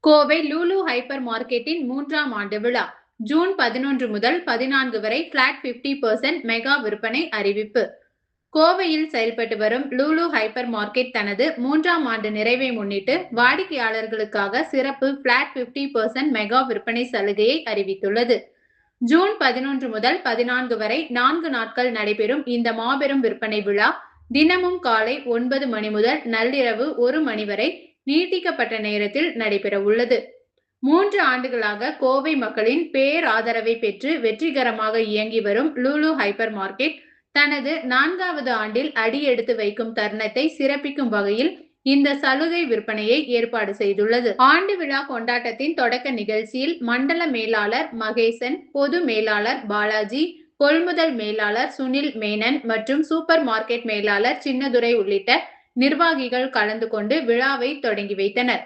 Kovai Lulu hyper மார்க்கெட்டின் 3ஆம் ஆண்டு விழா ஜூன் 11 முதல் 14 வரை பிளாட் 50% மெகா விற்பனை அறிவிப்பு. கோவையில் செயல்பட்டு வரும் லூலு ஹைப்பர் மார்க்கெட் தனது 3ஆம் ஆண்டு நிறைவை முன்னிட்டு வாடிக்கையாளர்களுக்காக சிறப்பு பிளாட் 50% மெகா விற்பனை சலுகையை அறிவித்துள்ளது. ஜூன் 11 முதல் 14 வரை 4 நாட்கள் நடைபெறும் இந்த மாபெரும் விற்பனை விழா தினமும் காலை 9 மணி முதல் நள்ளிரவு 1 மணி வரை நீட்டிக்கப்பட்ட நேரத்தில் நடைபெற உள்ளது. 3 ஆண்டுகளாக கோவை மக்களின் பேராதரவை பெற்று வெற்றிகரமாக இயங்கி வரும் லூலு ஹைப்பர் மார்க்கெட் தனது 4வது ஆண்டில் அடியெடுத்து வைக்கும் தருணத்தை சிறப்பிக்கும் வகையில் இந்த சலுகை விற்பனையை ஏற்பாடு செய்துள்ளது. ஆண்டு விழா கொண்டாட்டத்தின் தொடக்க நிகழ்ச்சியில் மண்டல மேலாளர் மகேசன், பொது மேலாளர் பாலாஜி, கொள்முதல் மேலாளர் சுனில் மேனன் மற்றும் சூப்பர் மார்க்கெட் மேலாளர் சின்னதுரை உள்ளிட்ட நிர்வாகிகள் கலந்து கொண்டு விழாவை தொடங்கி வைத்தனர்.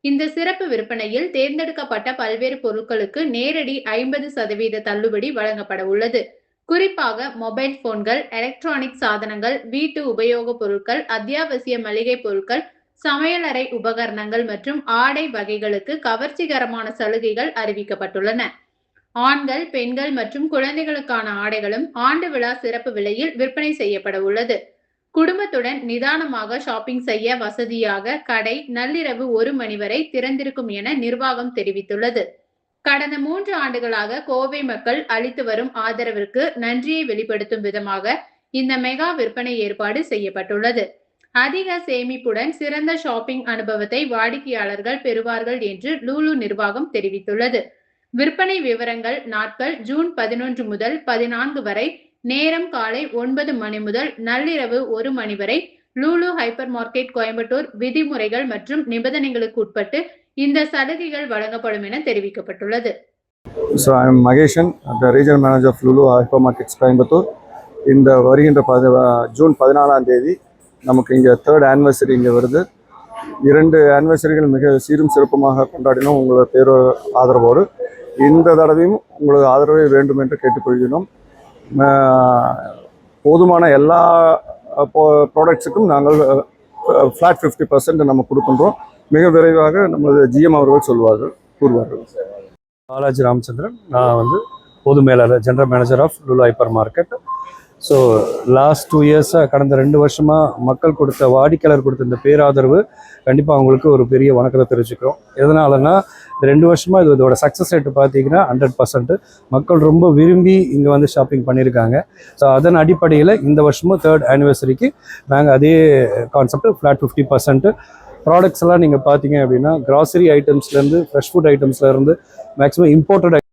இந்த சிறப்பு விற்பனையில் தேர்ந்தெடுக்கப்பட்ட பல்வேறு பொருட்களுக்கு நேரடி 50% தள்ளுபடி வழங்கப்பட உள்ளது. குறிப்பாக மொபைல் போன்கள், எலக்ட்ரானிக் சாதனங்கள், வீட்டு உபயோகப் பொருட்கள், அத்தியாவசிய மளிகை பொருட்கள், சமையலறை உபகரணங்கள் மற்றும் ஆடை வகைகளுக்கு கவர்ச்சிகரமான சலுகைகள் அறிவிக்கப்பட்டுள்ளன. ஆண்கள், பெண்கள் மற்றும் குழந்தைகளுக்கான ஆடைகளும் ஆண்டு விழா சிறப்பு விலையில் விற்பனை செய்யப்பட உள்ளது. குடும்பத்துடன் நிதானமாக ஷாப்பிங் செய்ய வசதியாக கடை நள்ளிரவு 1 மணி வரை திறந்திருக்கும் என நிர்வாகம் தெரிவித்துள்ளது. கடந்த 3 ஆண்டுகளாக கோவை மக்கள் அளித்து வரும் ஆதரவிற்கு நன்றியை வெளிப்படுத்தும் விதமாக இந்த மெகா விற்பனை ஏற்பாடு செய்யப்பட்டுள்ளது. அதிக சேமிப்புடன் சிறந்த ஷாப்பிங் அனுபவத்தை வாடிக்கையாளர்கள் பெறுவார்கள் என்று லூலு நிர்வாகம் தெரிவித்துள்ளது. விற்பனை விவரங்கள் நாட்கள் ஜூன் 11 முதல் 14 வரை, நேரம் காலை 9 மணி முதல் நள்ளிரவு 1 மணி வரை. லூலு ஹைப்பர் மார்க்கெட் கோயம்புத்தூர் விதிமுறைகள் மற்றும் நிபந்தனைகளுக்கு உட்பட்டு இந்த சலுகைகள் வழங்கப்படும் என தெரிவிக்கப்பட்டுள்ளது. So I am Mageshan, the regional manager of Lulu Hypermarkets Coimbatore. இந்த வருகின்ற ஜூன் 14ஆம் தேதி நமக்கு இங்கே 3rd anniversary இங்கே வருது. 2 anniversaryகள் மிக சீரும் சிறப்புமாக கொண்டாடினோம் உங்களோட பேர் ஆதரவோடு. இந்த தடவையும் உங்களது ஆதரவை வேண்டும் என்று கேட்டுக்கொள்கிறோம். போதுமான எல்லா ப்ராடக்ட்ஸுக்கும் நாங்கள் ஃப்ளாட் 50% நம்ம கொடுக்கின்றோம். மிக விரைவாக நமது GM அவர்கள் கூறுவார்கள். பாலாஜி ராமச்சந்திரன், நான் பொது மேலாளர், general manager of Lulu hypermarket. So last 2 இயர்ஸாக, கடந்த 2 வருஷமாக மக்கள் வாடிக்கையாளர் கொடுத்த இந்த பேராதரவு கண்டிப்பாக அவங்களுக்கு ஒரு பெரிய வணக்கத்தை தெரிவிச்சுக்கிறோம். எதனாலன்னா, இந்த 2 வருஷமாக இதோட சக்ஸஸ் ரேட்டு பார்த்தீங்கன்னா 100%. மக்கள் ரொம்ப விரும்பி இங்கே ஷாப்பிங் பண்ணியிருக்காங்க. ஸோ அதன் அடிப்படையில் இந்த வருஷமும் 3rd anniversary-க்கு நாங்கள் அதே கான்செப்ட் ஃப்ளாட் 50%. ப்ராடக்ட்ஸ் எல்லாம் நீங்கள் பார்த்தீங்க அப்படின்னா கிராசரி ஐட்டம்ஸ்லேருந்து, ஃப்ரெஷ் ஃபுட் ஐட்டம்ஸ்லேருந்து, மேக்ஸிமம் இம்போர்ட்டட்